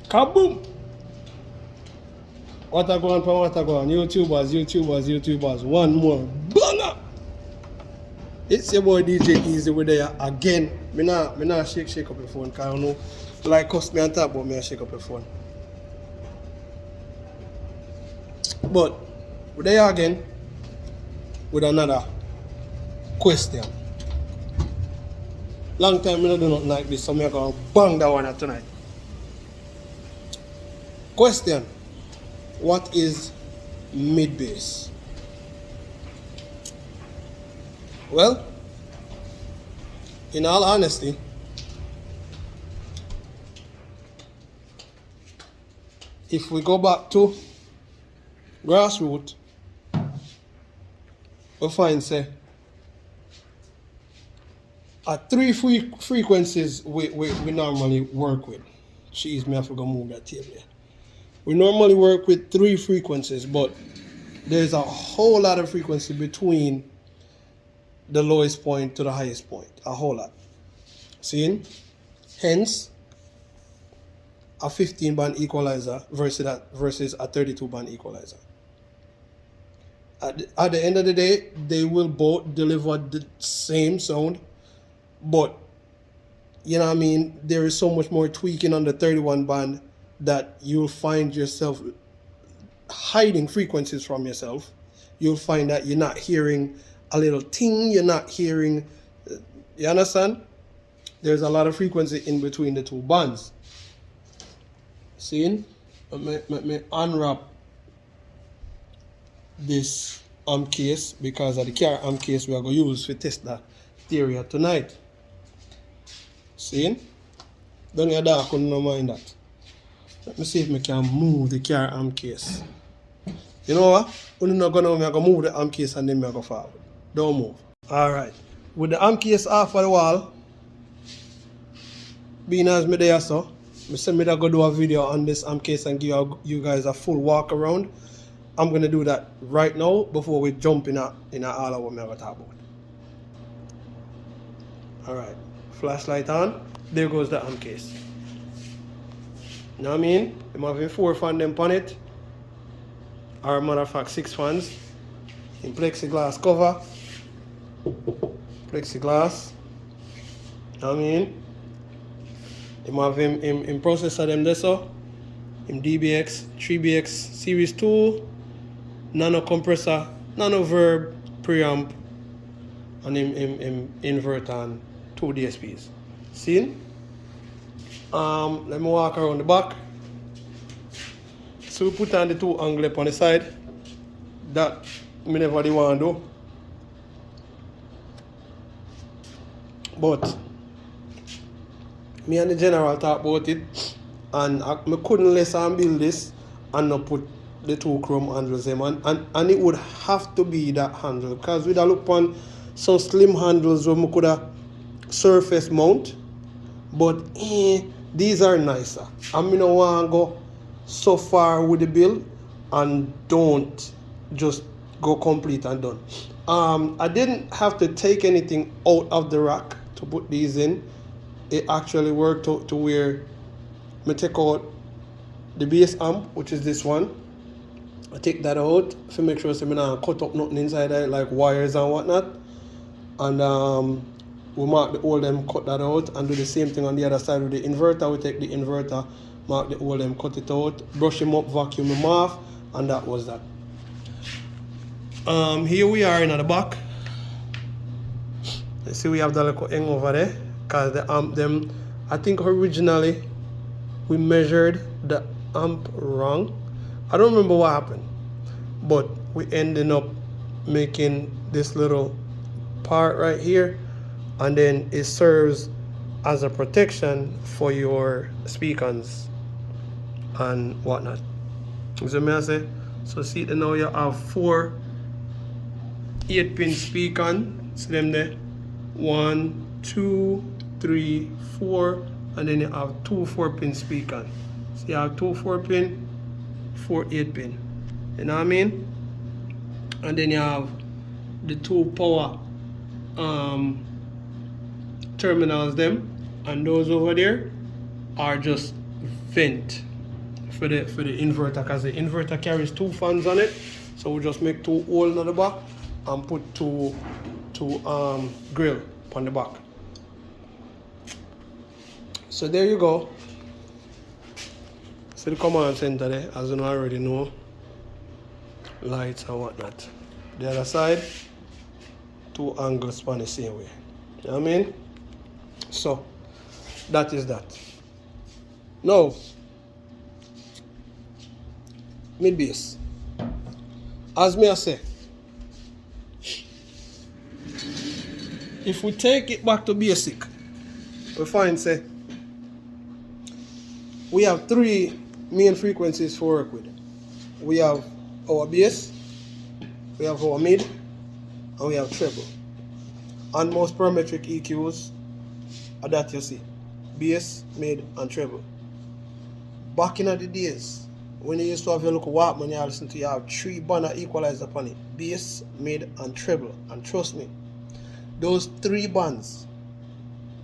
Kaboom! What a go on, YouTubers. One more banger! It's your boy DJ Easy with there again. Me nah shake up your phone, cause I know like cost me on top, but me shake up your phone. But we're there again with another question. Long time I don't do nothing like this, so I'm gonna bang that one tonight. Question: what is mid-bass? Well, in all honesty, if we go back to grassroots, we find say at three frequencies we normally work with. Jeez, me I forgot to move that table here. We normally work with 3 frequencies, but there's a whole lot of frequency between the lowest point to the highest point. A whole lot. See? Hence, a 15-band equalizer versus a 32-band equalizer. At the end of the day, they will both deliver the same sound, but you know what I mean, there is so much more tweaking on the 31 band that you'll find yourself hiding frequencies from yourself. You'll find that you're not hearing a little ting, you're not hearing, you understand? There's a lot of frequency in between the 2 bands. See? Let me unwrap this amp case, because of the car amp case we are going to use to test that theory tonight. See? Don't get dark, I don't mind that. Let me see if I can move the car amp case. You know what? I'm not going to move the amp case and then I go forward. Don't move. Alright. With the amp case off of the wall, being as me there, so I said me to go do a video on this amp case and give you guys a full walk around. I'm going to do that right now before we jump in all of what I'm going to talk about. Alright. Flashlight on. There goes the amp case. You know what I mean? I'm having 4 fans them on it. Or matter of fact 6 fans. In plexiglass cover. Plexiglass. You know what I mean? I'm having in processor them there so. In DBX, 3BX Series 2, nano compressor, nano verb, preamp, and in inverter and 2 DSPs. See? Let me walk around the back. So we put on the 2 angle on the side. That me never do want to do. But me and the general talk about it, and I couldn't less and build this and not put the 2 chrome handles in, and it would have to be that handle, because with a look on some slim handles where we could have surface mount, but these are nicer. I mean, I want to go so far with the build and don't just go complete and done. I didn't have to take anything out of the rack to put these in. It actually worked to where I take out the bass amp, which is this one. I take that out to make sure so I don't cut up nothing inside there like wires and whatnot. And we mark the hole them, cut that out, and do the same thing on the other side with the inverter. We take the inverter, mark the hole them, cut it out, brush them up, vacuum them off, and that was that. Here we are in the back. You see we have the little hang over there, because the amp them, I think originally we measured the amp wrong. I don't remember what happened, but we ended up making this little part right here, and then it serves as a protection for your speakers and whatnot. So may I say, so see now you have 4 8-pin speakers. See them there? 1, 2, 3, 4, and then you have 2 4-pin speakers. So you have 2 4-pin, 4 8-pin. You know what I mean? And then you have the 2 power terminals them, and those over there are just vent for the inverter, because the inverter carries 2 fans on it. So we just make 2 holes on the back and put two grill on the back. So there you go. See the command center there, as you already know. Lights and whatnot. The other side, 2 angles span the same way. You know what I mean? So that is that. Now, mid bass. As me I say, if we take it back to basic, we find say we have 3 main frequencies to work with. We have our bass, we have our mid, and we have treble. And most parametric EQs are that you see. Bass, mid, and treble. Back in the days, when you used to have your local Walkman, you listen to, you have 3 banner equalizer upon it. Bass, mid, and treble. And trust me, those 3 bands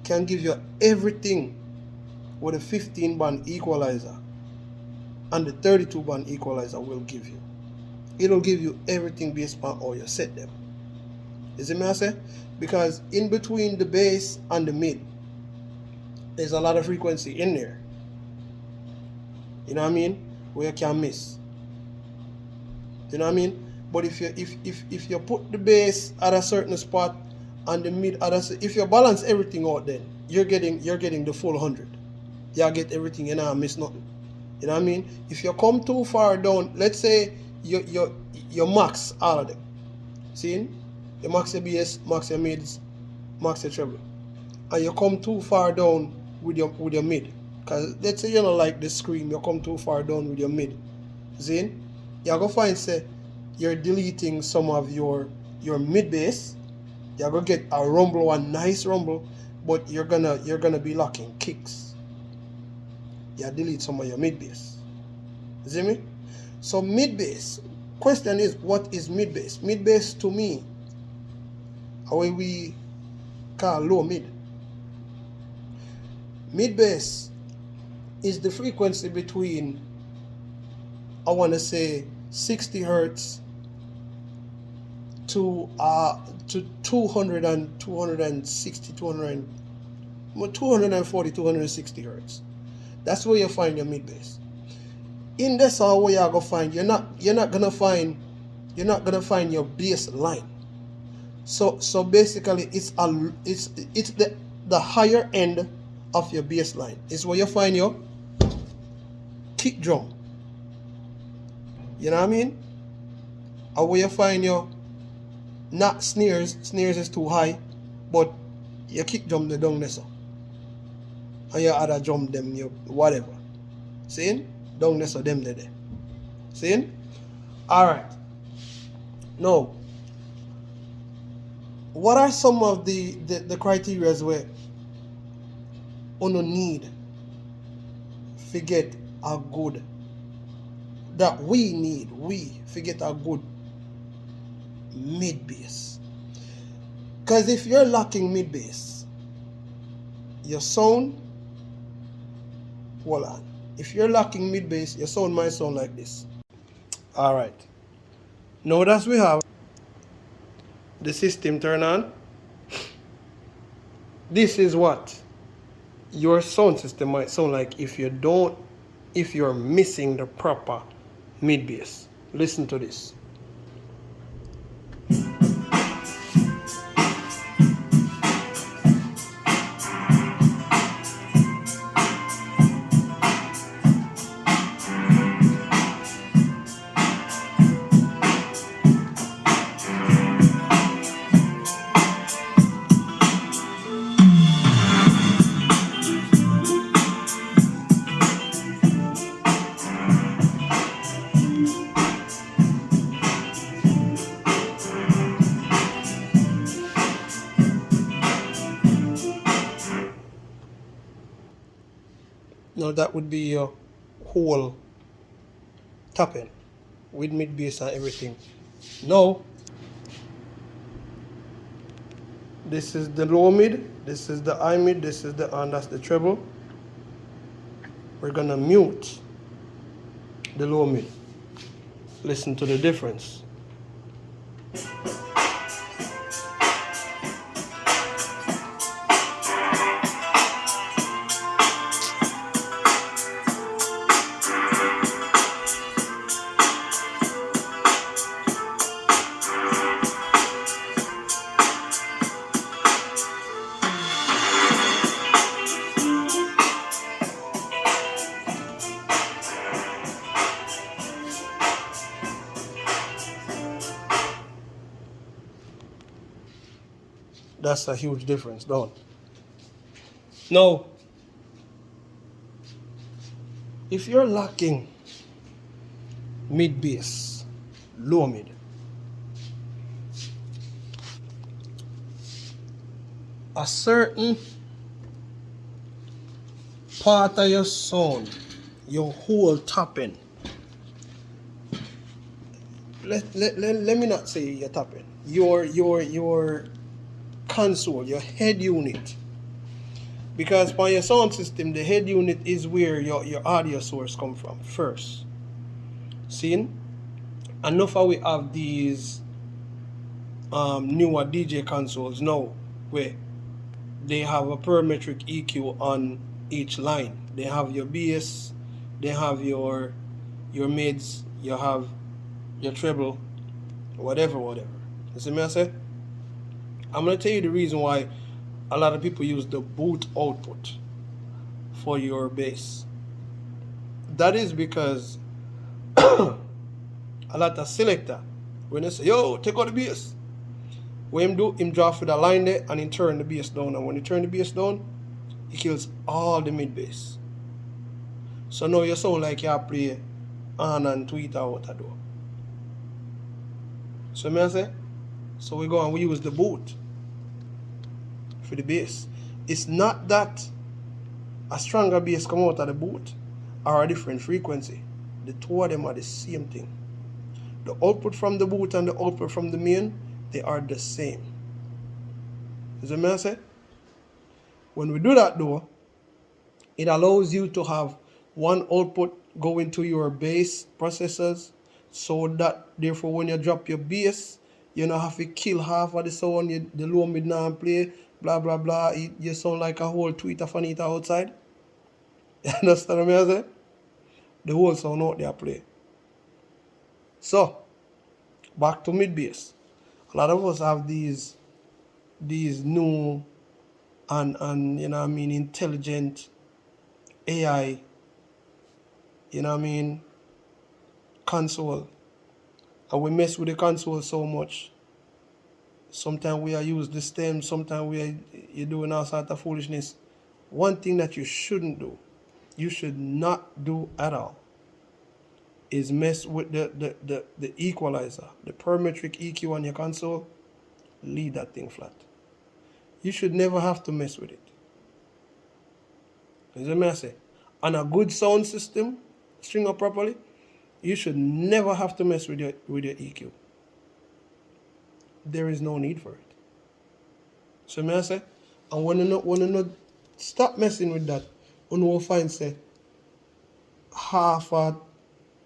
can give you everything what a 15 band equalizer and the 32 band equalizer will give you. It'll give you everything based on how you set them. You see me I say? Because in between the bass and the mid, there's a lot of frequency in there. You know what I mean? Where you can miss. You know what I mean? But if you put the bass at a certain spot and the mid at a, if you balance everything out, then you're getting the full 100. You get everything, you know, miss nothing. You know what I mean? If you come too far down, let's say you max all of them. See? You max your bass, max your mids, max your treble. And you come too far down with your mid. Because let's say you don't like the scream, you come too far down with your mid. See? You're gonna find say you're deleting some of your mid bass. You're gonna get a rumble, a nice rumble, but you're gonna be lacking kicks. You delete some of your mid bass. See me? So mid bass. Question is, what is mid bass? Mid bass to me, how we call low mid. Mid bass is the frequency between, I want to say, 60 hertz to 200 and 260, 240, 260 hertz. That's where you find your mid bass. In this all where you're gonna find, you're not gonna find your bass line. So basically it's the higher end of your bass line. It's where you find your kick drum. You know what I mean? Or where you find your not snares. Snares is too high, but you kick drum the down there so. And your other drum them, you whatever. See? Down there so them there. See? Alright. Now, what are some of the criteria where you need to get a good, that we need, to get a good mid bass? Because if you're lacking mid bass, your sound, hold on. If you're lacking mid bass, your sound might sound like this. Alright. Now that we have the system turn on, this is what your sound system might sound like if you're missing the proper mid bass. Listen to this. Now that would be your whole tapping with mid bass and everything. Now, this is the low mid, this is the high mid, this is the, and that's the treble. We're gonna mute the low mid. Listen to the difference. That's a huge difference, don't it? Now, if you're lacking mid bass, low mid, a certain part of your sound, your whole tapping, let me not say your tapping, your console, your head unit. Because for your sound system, the head unit is where your audio source come from first. See? Enough of we have these newer DJ consoles now where they have a parametric EQ on each line. They have your bass, they have your mids, you have your treble, whatever. You see me I say? I'm going to tell you the reason why a lot of people use the boot output for your bass. That is because a lot of selector, when they say, yo, take out the bass, what him draw for the line there and he turn the bass down. And when he turn the bass down, he kills all the mid bass. So now you sound like you play on and tweet out a door. So me I say, so we go and we use the boot for the bass. It's not that a stronger bass come out of the boot or a different frequency. The two of them are the same thing. The output from the boot and the output from the main, they are the same. You see what I say? When we do that though, it allows you to have one output go into your bass processors, so that therefore when you drop your bass, you don't have to kill half of the sound, the low mid now play, blah blah blah. You sound like a whole tweeter fanita outside. You understand what I say? The whole sound out there play. So, back to mid bass. A lot of us have these new and you know what I mean, intelligent AI, you know what I mean, console. And we mess with the console so much. Sometimes we are use the stem, sometimes you're doing all sort of foolishness. One thing that you shouldn't do, you should not do at all, is mess with the equalizer, the parametric EQ on your console. Leave that thing flat. You should never have to mess with it. You see what I say? On a good sound system, string up properly, you should never have to mess with your EQ. There is no need for it. So may I say, and when you not stop messing with that, when you find say half of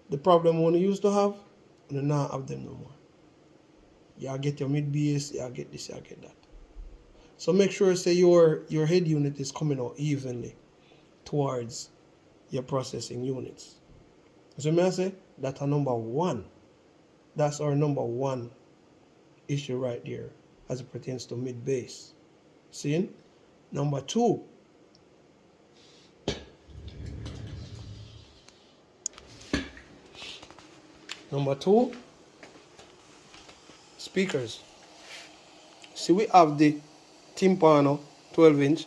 the problem one you used to have, you not have them no more. You get your mid bass, you get this, you get that. So make sure say your head unit is coming out evenly towards your processing units. So may I say, that's our number one. That's our number one issue right there as it pertains to mid bass. See? Number two. Number two, speakers. See, we have the timpano 12-inch.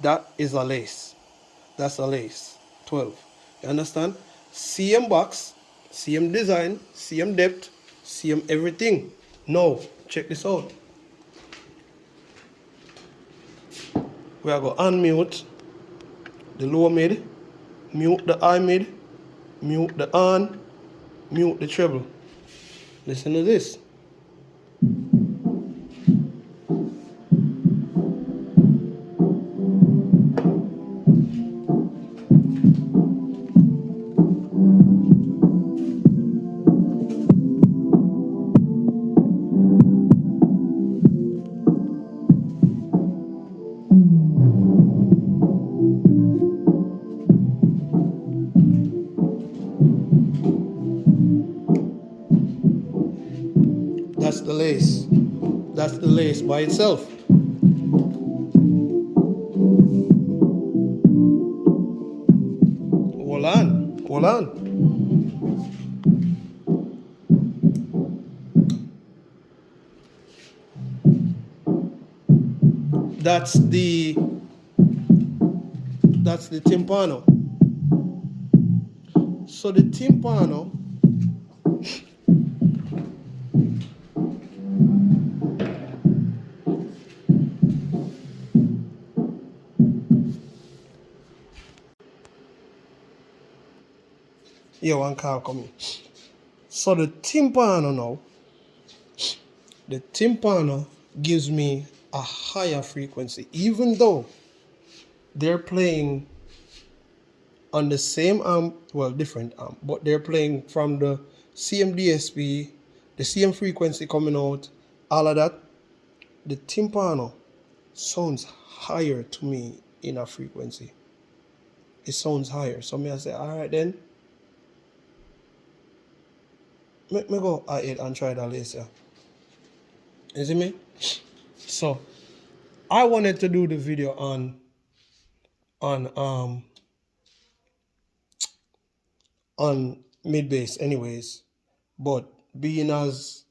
That is a lace. That's a lace 12. You understand? Same box, same design, same depth, same everything. Now, check this out. We are going to unmute the low mid, mute the high mid, mute the on, mute the treble. Listen to this. That's the lace by itself. Hold on, hold on. That's the timpano. So the timpano, yeah, one call coming. So the timpano gives me a higher frequency, even though they're playing on the same amp, well, different amp, but they're playing from the same DSP, the same frequency coming out, all of that. The timpano sounds higher to me in a frequency. It sounds higher. So me I say, all right then, me go ahead and try that later. You see me? So I wanted to do the video on mid bass anyways, but being as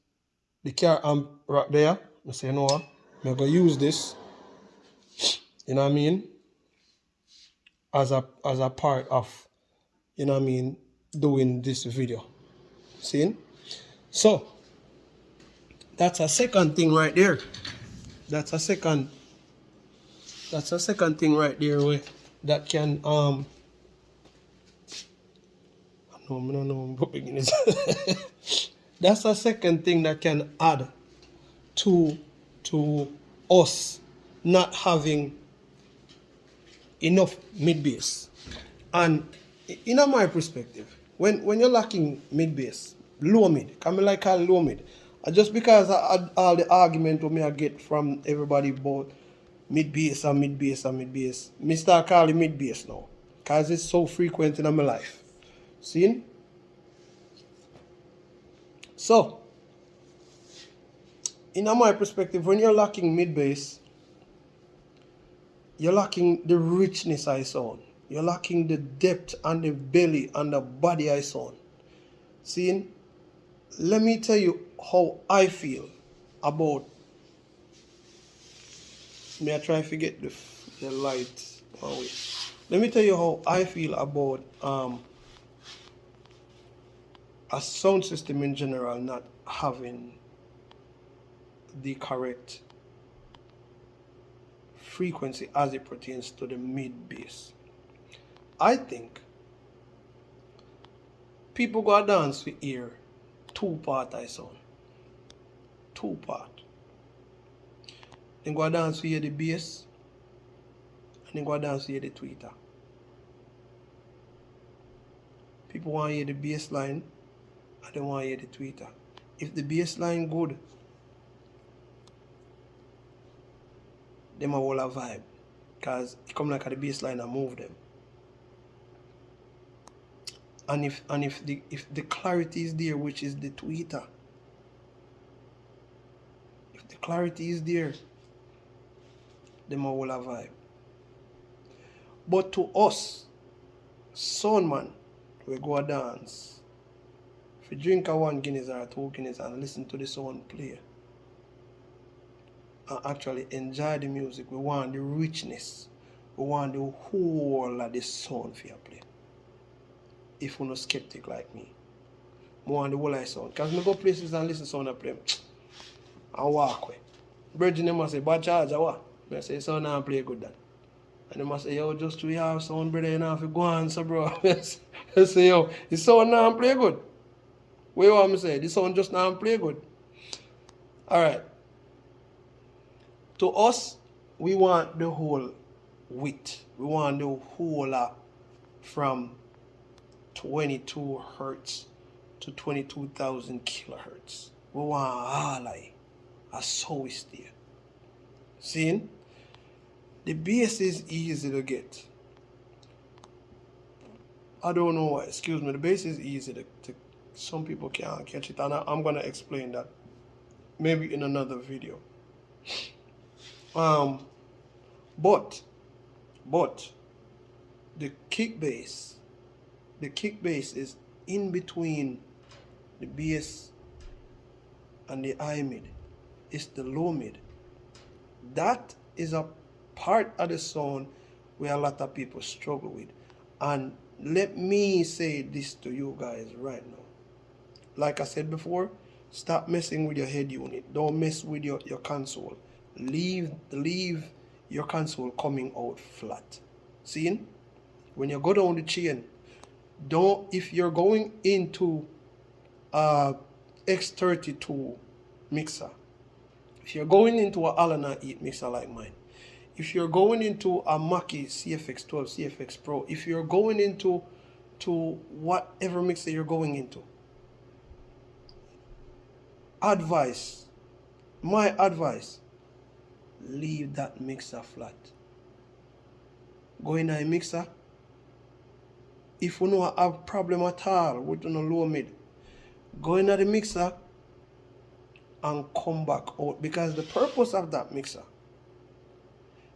the car amp right there, I say, you know what, I'm gonna use this, you know what I mean, as a part of, you know what I mean, doing this video. See? So that's a second thing right there. That's a second thing right there where that can I don't know that's a second thing that can add to us not having enough mid bass. And in my perspective, when you're lacking mid bass, low mid, can me like call low mid, just because all the argument me I get from everybody about mid bass and mid bass and mid bass, me start calling mid bass now, cause it's so frequent in my life. See? So, in my perspective, when you're lacking mid bass, you're lacking the richness I sound. You're lacking the depth and the belly and the body I sound. See? Let me tell you how I feel about. May I try to get the light away? Let me tell you how I feel about a sound system in general not having the correct frequency as it pertains to the mid bass. I think people go dance with ear two-part I sound. Two-part. They go dance with the bass and they go dance with the tweeter. People want to hear the bass line and they want to hear the tweeter. If the bass line good, them a whole a vibe. Because it come like a the bass line and move them. And if the clarity is there, which is the tweeter, if the clarity is there, them a whole a vibe. But to us, sound man, we go a dance. If you drink a 1 Guinness or a 2 Guinness and listen to the sound play, and actually enjoy the music, we want the richness. We want the whole of the sound for your play. If you're not skeptic like me, I want the whole of the sound. Because I go places and listen to sound play and walk away. Virgin them must say, bad charge or what? I say, sound and play good that. And they must say, yo, just we have sound, brother, you know, if you go on, so bro. I say, yo, the sound now play good. What you want me to say? The sound just now play good. Alright. To us, we want the whole width. We want the whole from 22 hertz to 22,000 kilohertz. We want all a so is there. See? The bass is easy to get. I don't know why, excuse me, the bass is easy to some people can't catch it, and I'm gonna explain that maybe in another video. But the kick bass is in between the bass and the high mid. It's the low mid. That is a part of the sound where a lot of people struggle with. And let me say this to you guys right now. Like I said before, stop messing with your head unit. Don't mess with your console. Leave your console coming out flat. See? When you go down the chain, if you're going into a X32 mixer, if you're going into a Allen 8 mixer like mine, if you're going into a Mackie CFX12, CFX Pro, if you're going into whatever mixer you're going into, my advice, leave that mixer flat. Go in a mixer. If you know have a problem at all with the low mid, go in the mixer and come back out, because the purpose of that mixer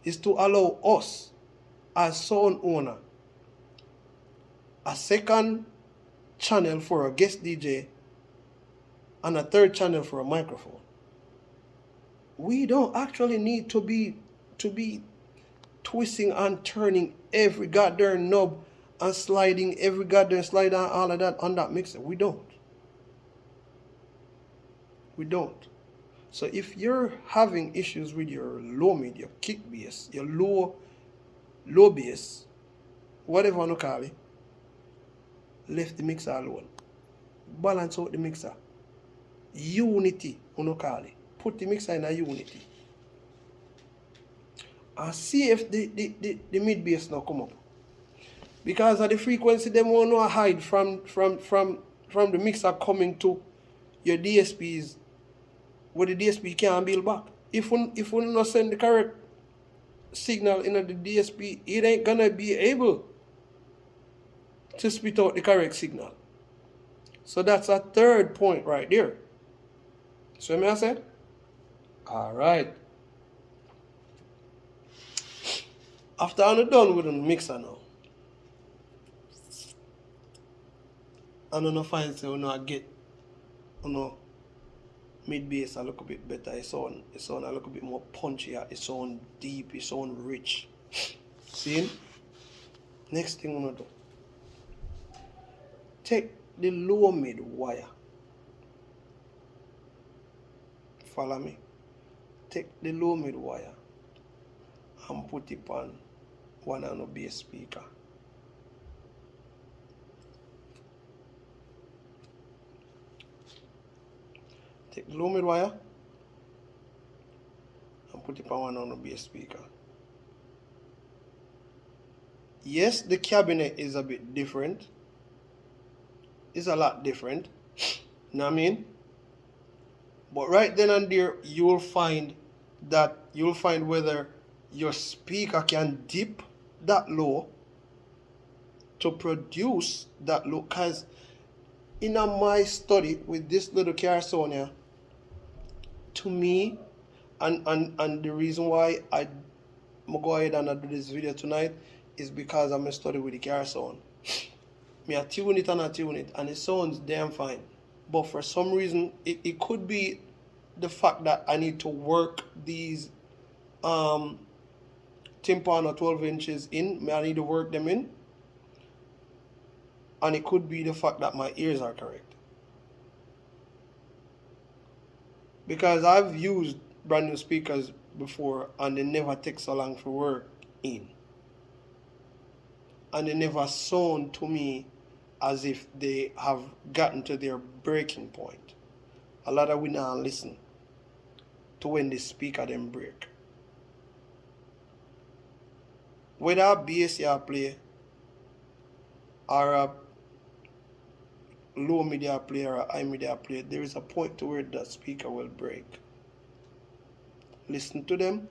is to allow us as sound owner a second channel for a guest DJ and a third channel for a microphone. We don't actually need to be twisting and turning every goddamn knob and sliding every goddamn slide and all of that on that mixer. We don't. So if you're having issues with your low mid, your kick bass, your low bass, whatever you call it, left the mixer alone. Balance out the mixer. Unity, you call it. Put the mixer in a unity. And see if the mid bass now come up. Because of the frequency, them won't know hide from the mixer coming to your DSPs, where the DSP can't build back. If we not send the correct signal in the DSP, it ain't gonna be able to spit out the correct signal. So that's a third point right there. So me I said? Alright. After I'm done with the mixer now, I'm gonna find say I get mid bass a little bit better. It sound a little bit more punchier, it sound deep, it sound rich. See? Next thing I'm gonna do. Take the low mid wire. Follow me? Take the low mid wire and put it on one of the bass speaker. Take the low mid wire and put it on one of the bass speaker. Yes, the cabinet is a bit different. It's a lot different. You know what I mean? But right then and there, you'll find whether your speaker can dip that low to produce that low. Because in my study with this little car sound here, to me, and the reason why I'm going to go ahead and do this video tonight is because I'm a study with the car sound. I tune it, and it sounds damn fine. But for some reason, it could be the fact that I need to work these tympan or 12 inches in. I need to work them in. And it could be the fact that my ears are correct. Because I've used brand new speakers before and they never take so long to work in. And they never sound to me as if they have gotten to their breaking point. A lot of we now listen to when the speaker them break. Whether a bass you play or a low media play or a high media play, there is a point to where that speaker will break. Listen to them.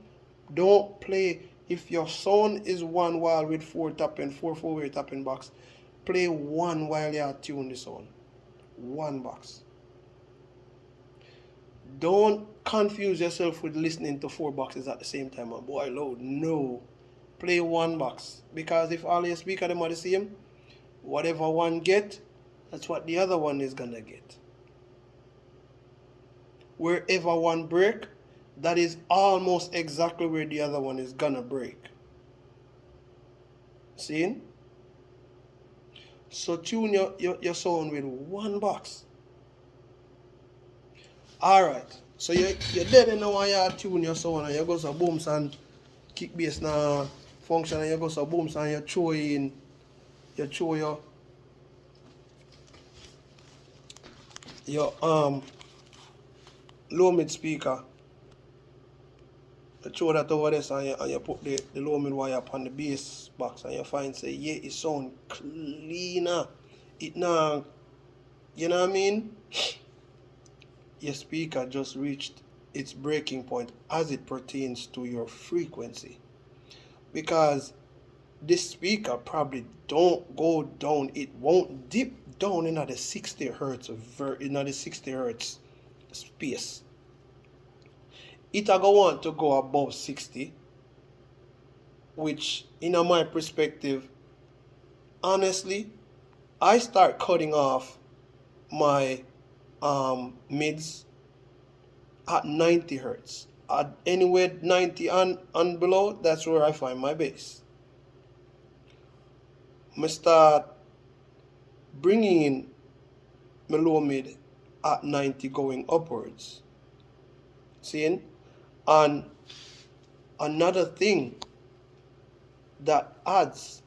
Don't play. If your sound is one while with four way tapping box, play one while you tune the sound. One box. Don't confuse yourself with listening to 4 boxes at the same time and boy load. No. Play 1 box. Because if all your speakers them are the same, whatever one get, that's what the other one is gonna get. Wherever one break, that is almost exactly where the other one is gonna break. See? So tune your sound with 1 box. Alright. So you're dead in now you tune your sound and you go some booms and kick bass now function and you go some booms and you throw your low mid speaker. You throw that over this and you put the low mid wire upon the bass box and you find say yeah it sound cleaner. It now, you know what I mean? Your speaker just reached its breaking point as it pertains to your frequency. Because this speaker probably don't go down, it won't dip down in the 60 hertz space. It go want to go above 60, which in my perspective, honestly, I start cutting off my mids at 90 hertz. At anywhere 90 and below, that's where I find my bass. I start bringing in my low mid at 90 going upwards. Seeing? And another thing that adds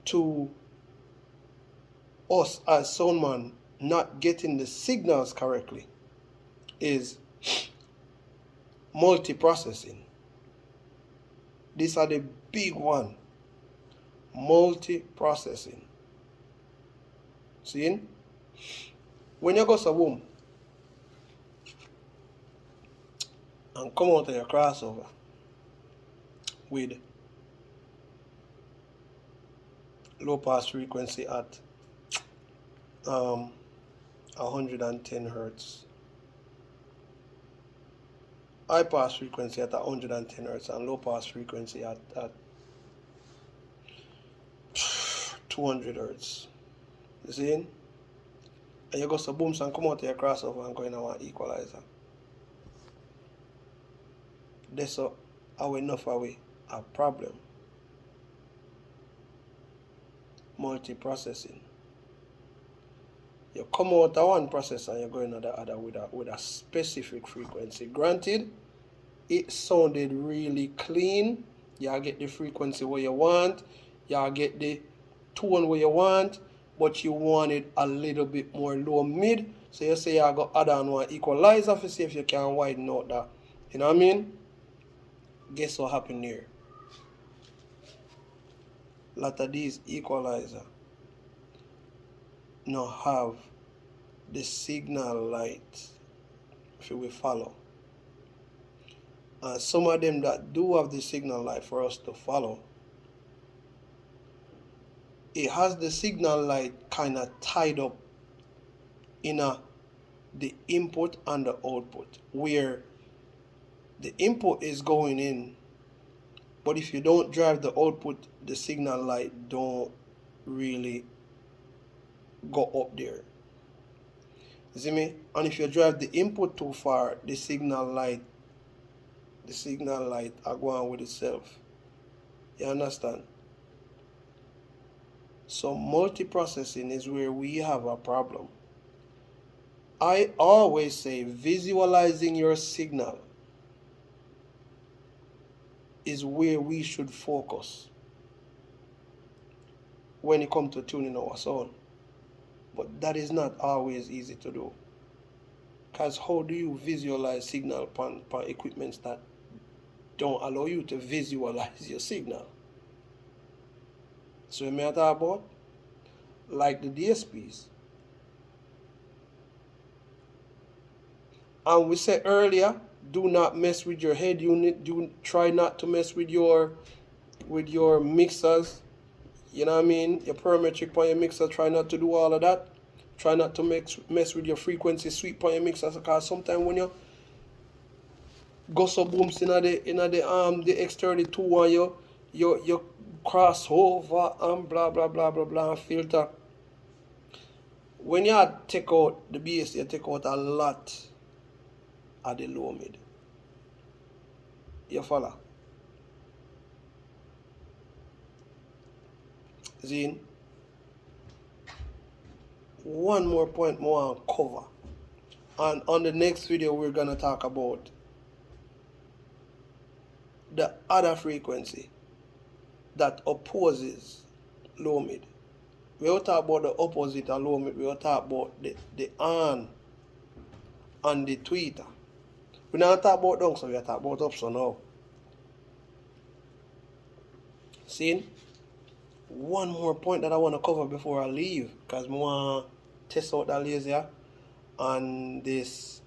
to us as soundman not getting the signals correctly is multiprocessing. These are the big one. Multiprocessing. Seeing? When you go to boom and come out of your crossover with low pass frequency at 110 hertz, high pass frequency at 110 hertz, and low pass frequency at 200 hertz. You see? And you go to booms and come out of your crossover and go in our equalizer. That's enough away a problem. Multiprocessing. You come out of one processor and you go into the other with a specific frequency. Granted, it sounded really clean. You get the frequency where you want, you get the tone where you want, but you want it a little bit more low mid. So you say you go add on one equalizer to see if you can widen out that. You know what I mean? Guess what happened here? A lot of these equalizer now have the signal light if we follow. And some of them that do have the signal light for us to follow, it has the signal light kind of tied up in the input and the output, where the input is going in, but if you don't drive the output, the signal light don't really go up there. You see me? And if you drive the input too far, the signal light are going with itself. You understand? So multiprocessing is where we have a problem. I always say visualizing your signal is where we should focus when it comes to tuning our sound. But that is not always easy to do. Because how do you visualize signal upon equipments that don't allow you to visualize your signal? So may I talk about? Like the DSPs. And we said earlier, do not mess with your head unit. Try not to mess with your mixers. You know what I mean? Your parametric on your mixer, try not to do all of that. Try not to mess with your frequency sweep on your mixer, because sometimes when you go so booms in the X32 and you cross over and blah blah blah blah blah and filter. When you take out the bass, you take out a lot of the low mid. You follow? Zine. One more point more on cover. And on the next video we're gonna talk about the other frequency that opposes low mid. We will talk about the opposite of low mid. We will talk about the on and the tweeter. We not talk about down, so we talk about up so now. See? One more point that I want to cover before I leave, because I want to test out that laser and this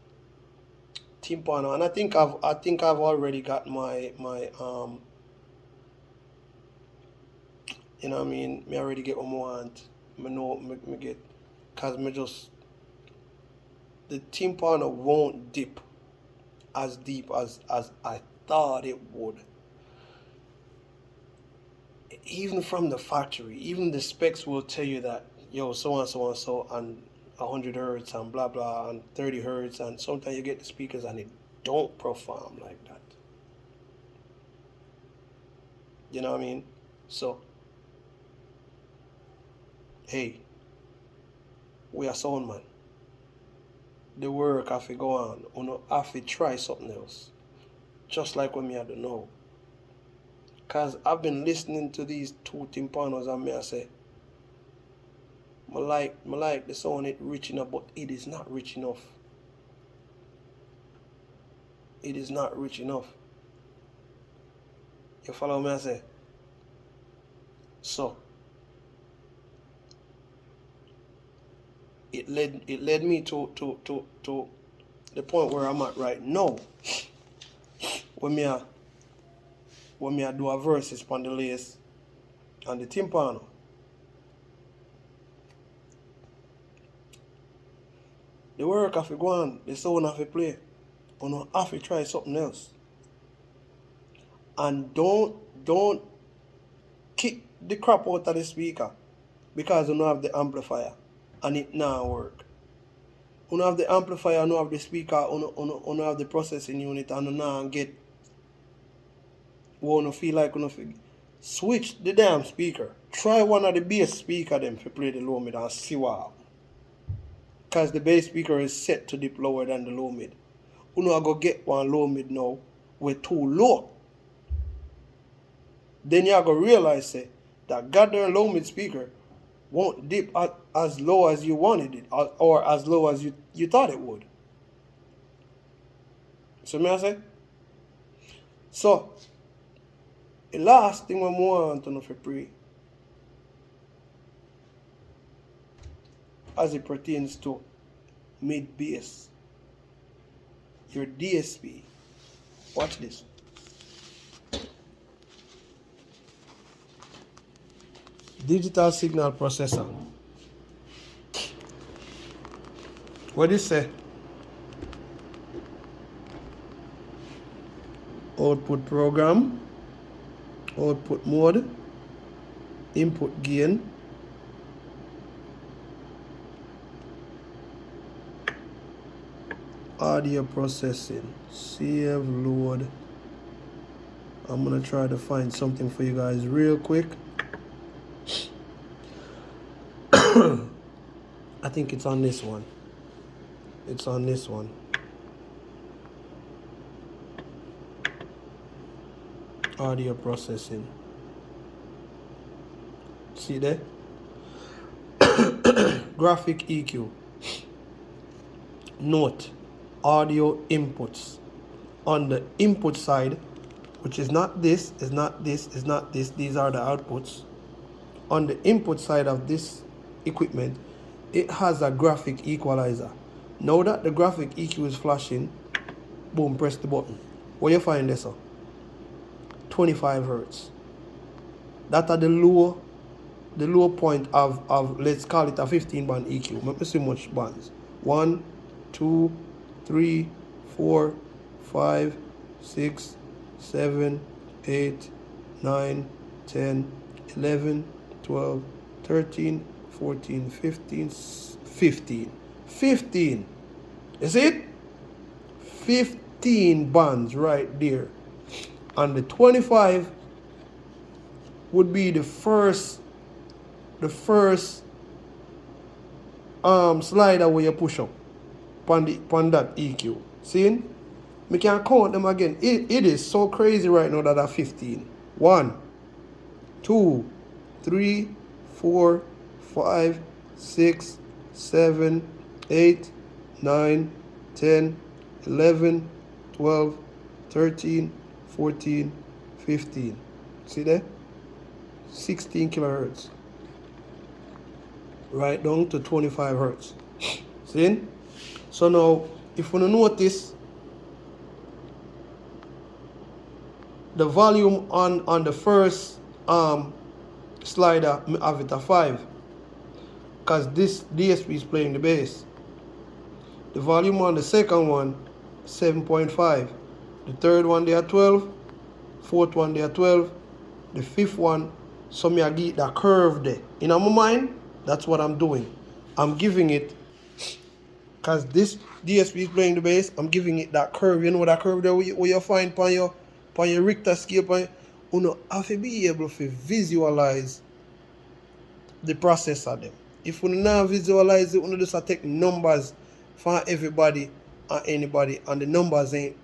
timpano. And I think I've already got my you know what I mean, me already get what I want. I know me get, because me just, the timpano won't dip as deep as I thought it would. Even from the factory, even the specs will tell you that, yo, so and so and so, and 100 hertz and blah blah and 30 hertz, and sometimes you get the speakers and it don't perform like that. You know what I mean? So, hey, we are sound man. The work have to go on. You know, have to try something else. Just like when me I don't know. Because I've been listening to these two timpanos and me I say, I like the sound, it rich enough, but it is not rich enough. It is not rich enough. You follow me I say? So it led me to the point where I'm at right now. When me I do a verses on the lace and the timpano. The work have to go on, the sound have to play. You know, have to try something else. And don't kick the crap out of the speaker because you don't have the amplifier and it now work. You don't have the amplifier, you don't have the speaker, you don't have the processing unit, and you now get what you feel like you feel. Switch the damn speaker. Try one of the bass speaker them to play the low mid and see what happens. Because the bass speaker is set to dip lower than the low mid. You know I go get one low mid now with too low. Then you go realize say that goddamn low mid speaker won't dip as low as you wanted it, or as low as you thought it would. So me I say? So the last thing I want to know for pray, as it pertains to mid bass, your DSP. Watch this. Digital signal processor. What is say? Output program, output mode, input gain, audio processing, save, load. I'm gonna try to find something for you guys real quick. I think it's on this one. It's on this one. Audio processing. See there? Graphic EQ. Note, audio inputs. On the input side, which is not this, is not this, is not this, these are the outputs. On the input side of this equipment, it has a graphic equalizer. Now that the graphic EQ is flashing, boom, press the button. What you find this? 25 hertz. That are the low the low point of let's call it a 15 band EQ. Let me see much bands. 1, 2, 3, 4, 5, 6, 7, 8, 9, 10, 11, 12, 13, 14, 15, 15. 15. You see it? 15 bands right there. And the 25 would be the first slider where you push up on that EQ. See? We can count them again. It is so crazy right now that are 15. 1, 2, 3, 4, 5, 6, 7, 8, 9, 10, 11, 12, 13, 14, 15. See there? 16 kilohertz. Right down to 25 hertz. See? So now, if you notice, the volume on the first slider, I have it a 5. Because this DSP is playing the bass. The volume on the second one, 7.5. The third one, they are 12. Fourth one, they are 12. The fifth one, so me I get that curve there. In my mind, that's what I'm doing. I'm giving it, because this DSP is playing the bass, I'm giving it that curve. You know that curve there where you find on your Richter scale, you have to be able to visualize the process of them. If you not visualize it, you just take numbers for everybody and anybody, and the numbers ain't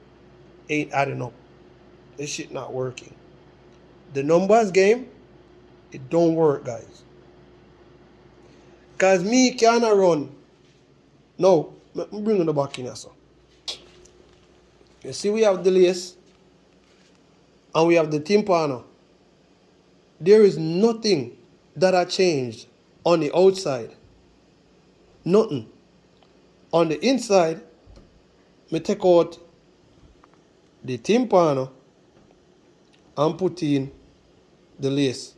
adding up. This shit not working. The numbers game, it don't work, guys. Cause me cannot run. No, I'm bringing the back in here, so. You see, we have the lace and we have the timpano. There is nothing that I changed on the outside. Nothing. On the inside, me take out the timpano and put in the lace,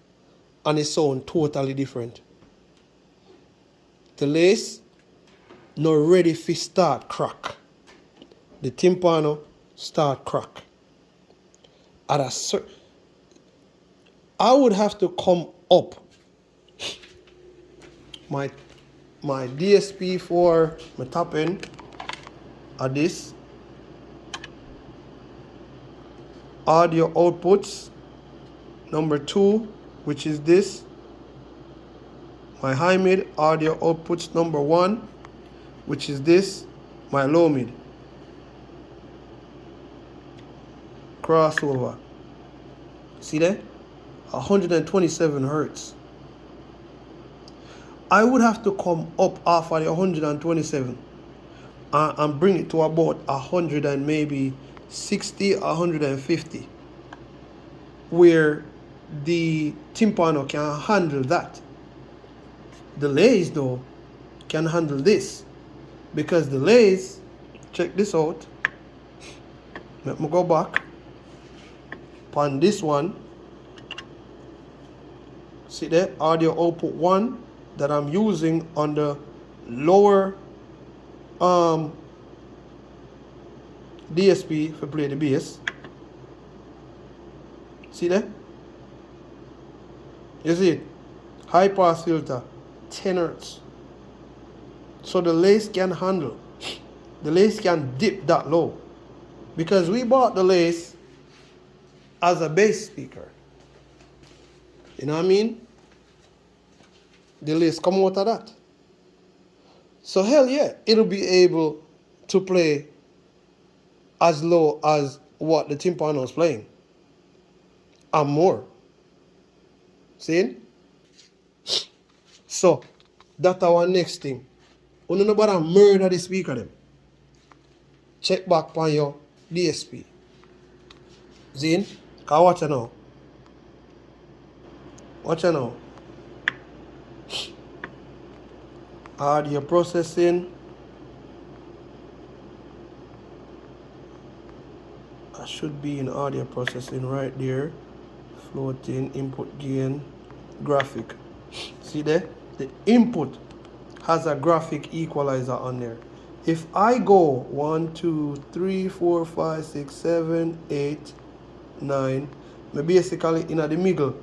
and it sounds totally different. The lace not ready for start crack. The timpano start crack. At a certain, I would have to come up my DSP for my top end at this audio outputs number 2, which is this. My high mid audio outputs number 1, which is this. My low mid crossover. See that? 127 hertz. I would have to come up off of the 127 and bring it to about 100 and maybe 60, 150, where the timpano can handle that. The lace though can handle this, because the lace, check this out. Let me go back on this one. See there, audio output 1 that I'm using on the lower DSP for play the bass. See there? You see it? High pass filter, 10 hertz. So the lace can handle. The lace can dip that low. Because we bought the lace as a bass speaker. You know what I mean? The lace come out of that. So hell yeah, it'll be able to play as low as what the timpano is playing. And more. See? So, that's our next thing. You know about murder the speaker them. Check back on your DSP. Zin, can watch it now. Watch it now. Audio processing. I should be in audio processing right there. Floating, input gain, graphic. See there? The input has a graphic equalizer on there. If I go 1, 2, 3, 4, 5, 6, 7, 8, 9, me basically in the middle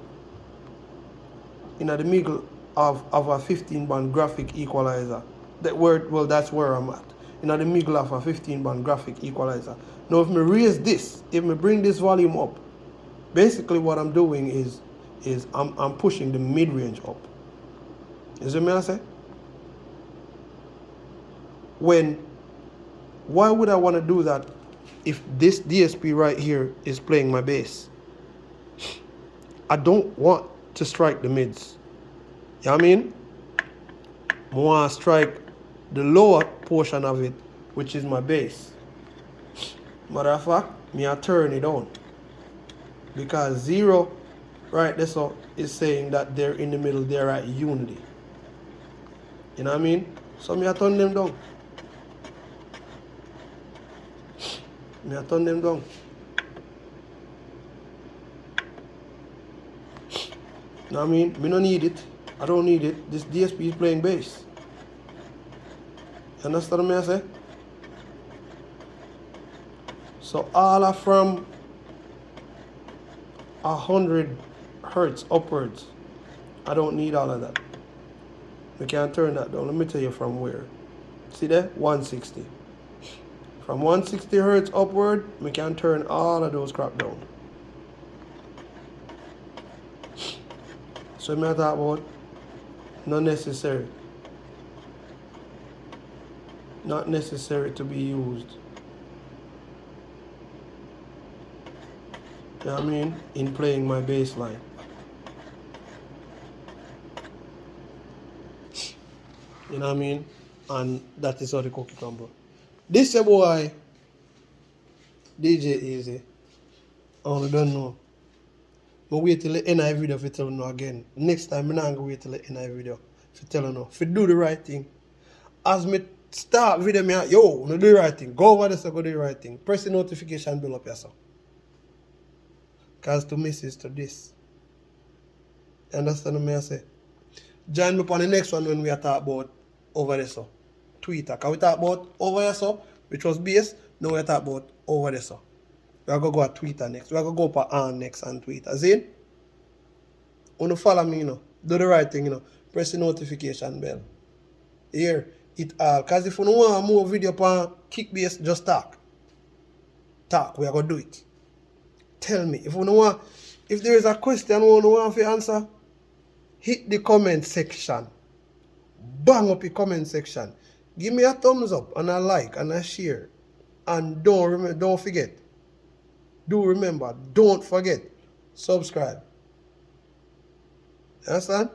of a 15 band graphic equalizer. That's where I'm at. In the middle of a 15 band graphic equalizer. Now if me raise this, if me bring this volume up, basically what I'm doing is I'm pushing the mid-range up. You see what I say? Why would I want to do that if this DSP right here is playing my bass? I don't want to strike the mids. You know what I mean? I want to strike the lower portion of it, which is my bass. Matter of fact, I turn it on. Because 0 right there so is saying that they're in the middle, they're at unity. You know what I mean? So I turn them down. I turn them down. You know what I mean? I don't need it. I don't need it. This DSP is playing bass. You understand what I say? So all are from 100 hertz upwards. I don't need all of that. We can turn that down. Let me tell you from where. See there? 160. From 160 hertz upward, we can turn all of those crap down. So I talk about not necessary. Not necessary to be used. You know what I mean? In playing my bass line. You know what I mean? And that is how the cookie crumble. This your boy DJ Easy. I only don't know. But wait till the end of the video to tell you again. Next time I'm not going to wait till the end of the video to tell you. If you do the right thing. As me start video, yo, do the right thing. Go over this and go do the right thing. Press the notification bell up yourself. Because to miss is to this. You understand what I say? Join me on the next one when we are talking about over there so. Twitter. Because we talk about over there so, which was bass. Now we are talking about over there so. We are going to go at Twitter next. We are going to go on next on Twitter. See? You want to follow me, Do the right thing, Press the notification bell. Here, it all. Because if you don't want more video on Kickbase, just talk. Talk. We are going to do it. Tell me. If there is a question you want to answer, hit the comment section. Bang up the comment section. Give me a thumbs up and a like and a share. And don't forget. Remember, don't forget. Subscribe. You understand?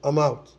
I'm out.